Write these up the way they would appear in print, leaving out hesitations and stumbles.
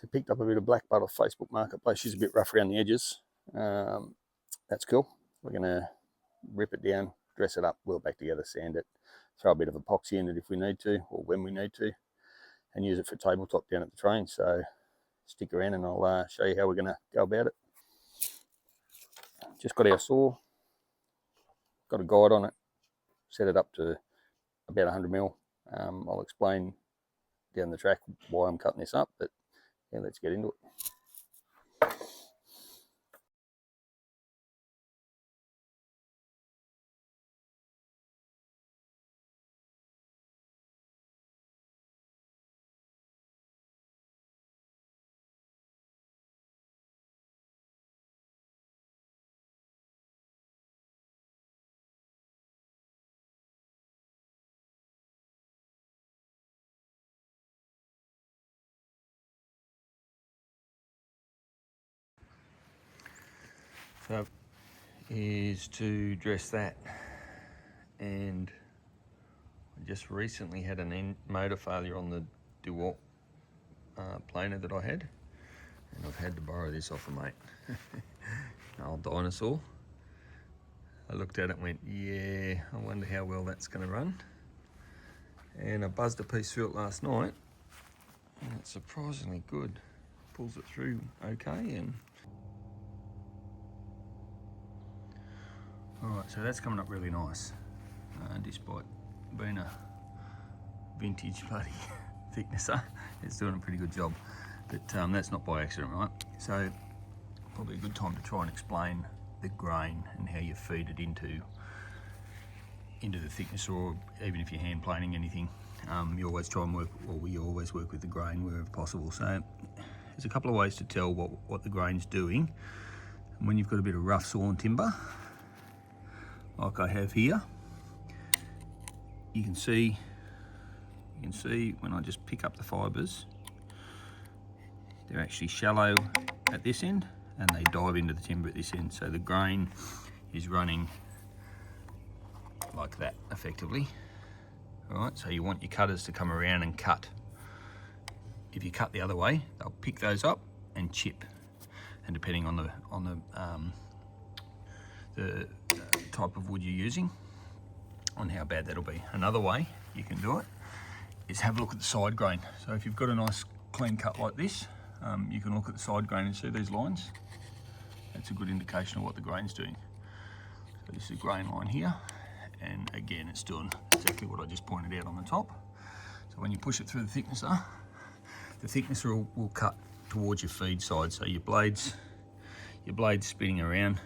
So picked up a bit of black butt off Facebook Marketplace. She's a bit rough around the edges. That's cool. We're going to rip it down, dress it up, wheel it back together, sand it, throw a bit of epoxy in it if we need to, or when we need to, and use it for tabletop down at the train. So stick around and I'll show you how we're going to go about it. Just got our saw, got a guide on it, set it up to about 100 mil. I'll explain down the track why I'm cutting this up, but yeah, let's get into it. So is to dress that, and I just recently had an motor failure on the DeWalt planer that I had, and I've had to borrow this off a mate. An old dinosaur. I looked at it and went, yeah, I wonder how well that's going to run. And I buzzed a piece through it last night, and it's surprisingly good. Pulls it through okay. And alright, so that's coming up really nice, despite being a vintage bloody thicknesser. It's doing a pretty good job, but that's not by accident, right? So probably a good time to try and explain the grain and how you feed it into the thickness, or even if you're hand planing anything, you always try and work, or we always work with the grain wherever possible. So there's a couple of ways to tell what the grain's doing. And when you've got a bit of rough sawn timber, like I have here, you can see when I just pick up the fibres, they're actually shallow at this end and they dive into the timber at this end. So the grain is running like that effectively. All right, so you want your cutters to come around and cut. If you cut the other way, they'll pick those up and chip, and depending on the type of wood you're using, on how bad that'll be. Another way you can do it is have a look at the side grain. So if you've got a nice clean cut like this, you can look at the side grain and see these lines. That's a good indication of what the grain's doing. So this is a grain line here, and again it's doing exactly what I just pointed out on the top. So when you push it through the thicknesser will cut towards your feed side. So your blades spinning around,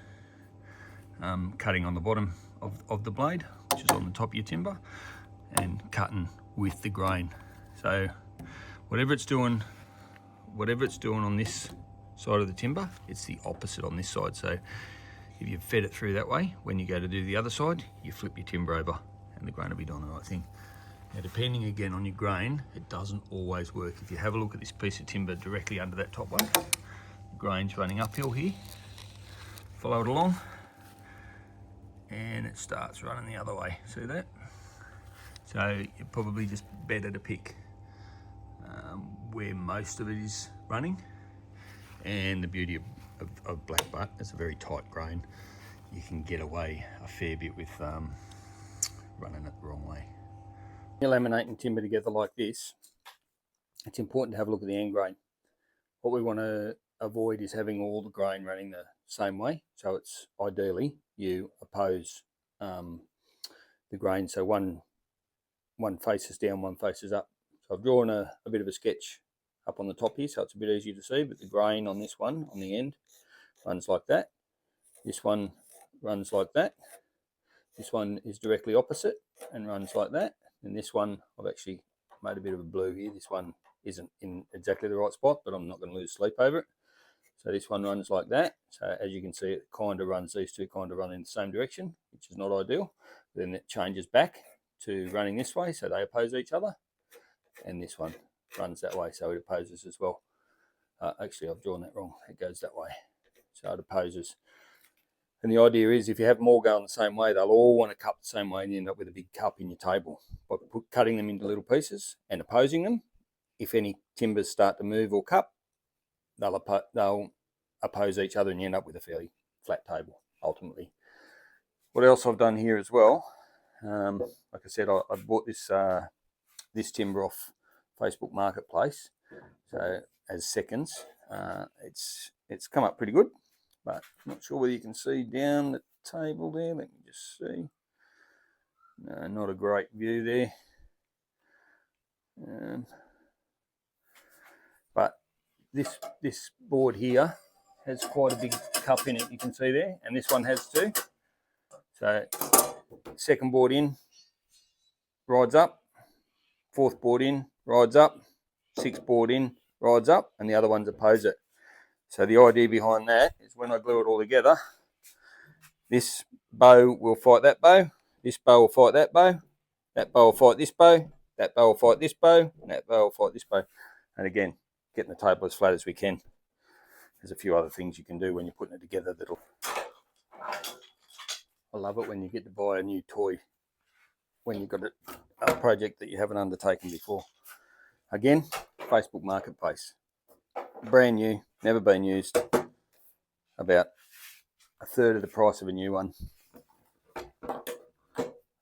cutting on the bottom of the blade, which is on the top of your timber, and cutting with the grain. So whatever it's doing on this side of the timber, it's the opposite on this side. So if you've fed it through that way, when you go to do the other side, you flip your timber over and the grain will be doing the right thing. Now, depending again on your grain, it doesn't always work. If you have a look at this piece of timber directly under that top one, the grain's running uphill here. Follow it along, and it starts running the other way. See that? So you're probably just better to pick where most of it is running. And the beauty of black butt, it's a very tight grain. You can get away a fair bit with running it the wrong way. You're laminating timber together like this, it's important to have a look at the end grain. What we want to avoid is having all the grain running the same way. So it's ideally you oppose the grain, so one faces down, one faces up. So I've drawn a bit of a sketch up on the top here, so it's a bit easier to see, but the grain on this one, on the end, runs like that. This one runs like that. This one is directly opposite and runs like that. And this one, I've actually made a bit of a blue here. This one isn't in exactly the right spot, but I'm not going to lose sleep over it. So this one runs like that. So as you can see, it kind of runs, these two kind of run in the same direction, which is not ideal. Then it changes back to running this way, so they oppose each other. And this one runs that way, so it opposes as well. Actually, I've drawn that wrong. It goes that way, so it opposes. And the idea is, if you have them all going the same way, they'll all want to cut the same way, and you end up with a big cup in your table. By cutting them into little pieces and opposing them, if any timbers start to move or cup, they'll oppose each other and you end up with a fairly flat table ultimately. What else I've done here as well, like I said, I bought this timber off Facebook Marketplace, so as seconds. It's come up pretty good, but I'm not sure whether you can see down the table there. Let me just see. No, not a great view there. But this board here has quite a big cup in it, you can see there, and this one has too. So second board in, rides up, fourth board in, rides up, sixth board in, rides up, and the other ones oppose it. So the idea behind that is when I glue it all together, this bow will fight that bow, this bow will fight that bow will fight this bow, that bow will fight this bow, and that bow will fight this bow. And again, getting the table as flat as we can. There's a few other things you can do when you're putting it together that'll... I love it when you get to buy a new toy when you've got a project that you haven't undertaken before. Again, Facebook Marketplace. Brand new, never been used. About a third of the price of a new one.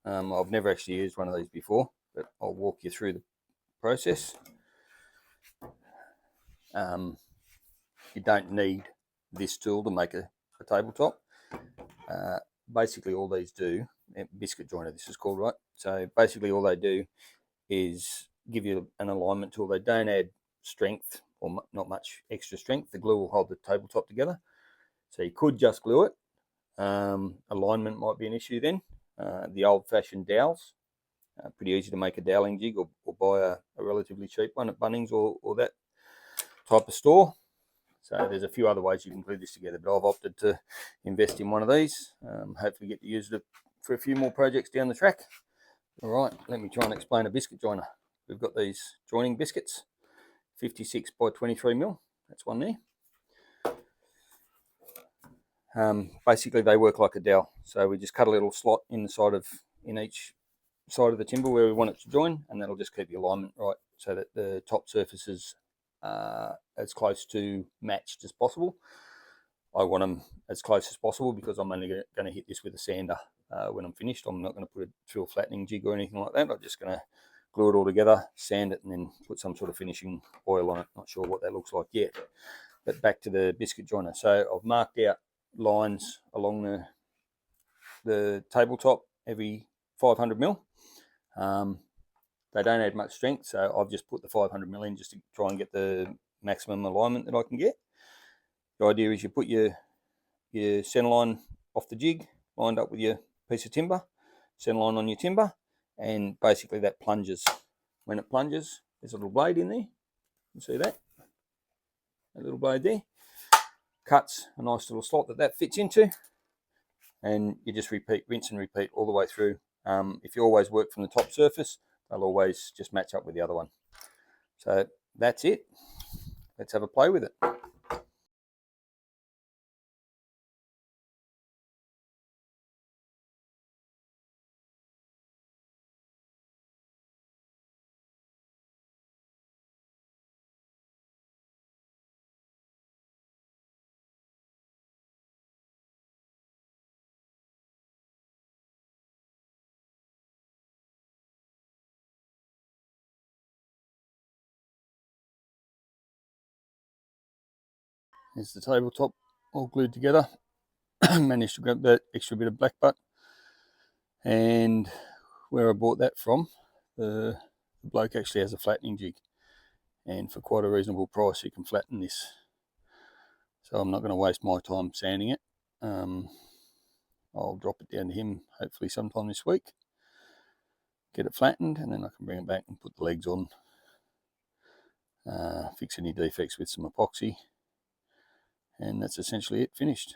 I've never actually used one of these before, but I'll walk you through the process. You don't need this tool to make a tabletop. Basically all these do, biscuit joiner this is called, right? So basically all they do is give you an alignment tool. They don't add strength or not much extra strength. The glue will hold the tabletop together. So you could just glue it. Alignment might be an issue then. The old-fashioned dowels, pretty easy to make a doweling jig, or buy a relatively cheap one at Bunnings or that type of store. So there's a few other ways you can glue this together, but I've opted to invest in one of these. Hopefully get to use it for a few more projects down the track. All right, let me try and explain a biscuit joiner. We've got these joining biscuits, 56 by 23 mil. That's one there. Basically they work like a dowel, so we just cut a little slot in each side of the timber where we want it to join, and that'll just keep the alignment right so that the top surfaces are as close to matched as possible. I want them as close as possible because I'm only going to hit this with a sander when I'm finished. I'm not going to put it through a flattening jig or anything like that. I'm just going to glue it all together, sand it, and then put some sort of finishing oil on it. Not sure what that looks like yet. But back to the biscuit joiner. So I've marked out lines along the tabletop every 500 mil. They don't add much strength, so I've just put the 500 mil in just to try and get the maximum alignment that I can get. The idea is you put your centre line off the jig, lined up with your piece of timber, centre line on your timber, and basically that plunges. When it plunges, there's a little blade in there. You can see that? A little blade there. Cuts a nice little slot that fits into, and you just rinse and repeat all the way through. If you always work from the top surface, they'll always just match up with the other one. So that's it. Let's have a play with it. Here's the tabletop all glued together. Managed to grab that extra bit of black butt, and where I bought that from, the bloke actually has a flattening jig, and for quite a reasonable price you can flatten this. So I'm not going to waste my time sanding it. I'll drop it down to him hopefully sometime this week, get it flattened, and then I can bring it back and put the legs on, fix any defects with some epoxy, and that's essentially it, finished.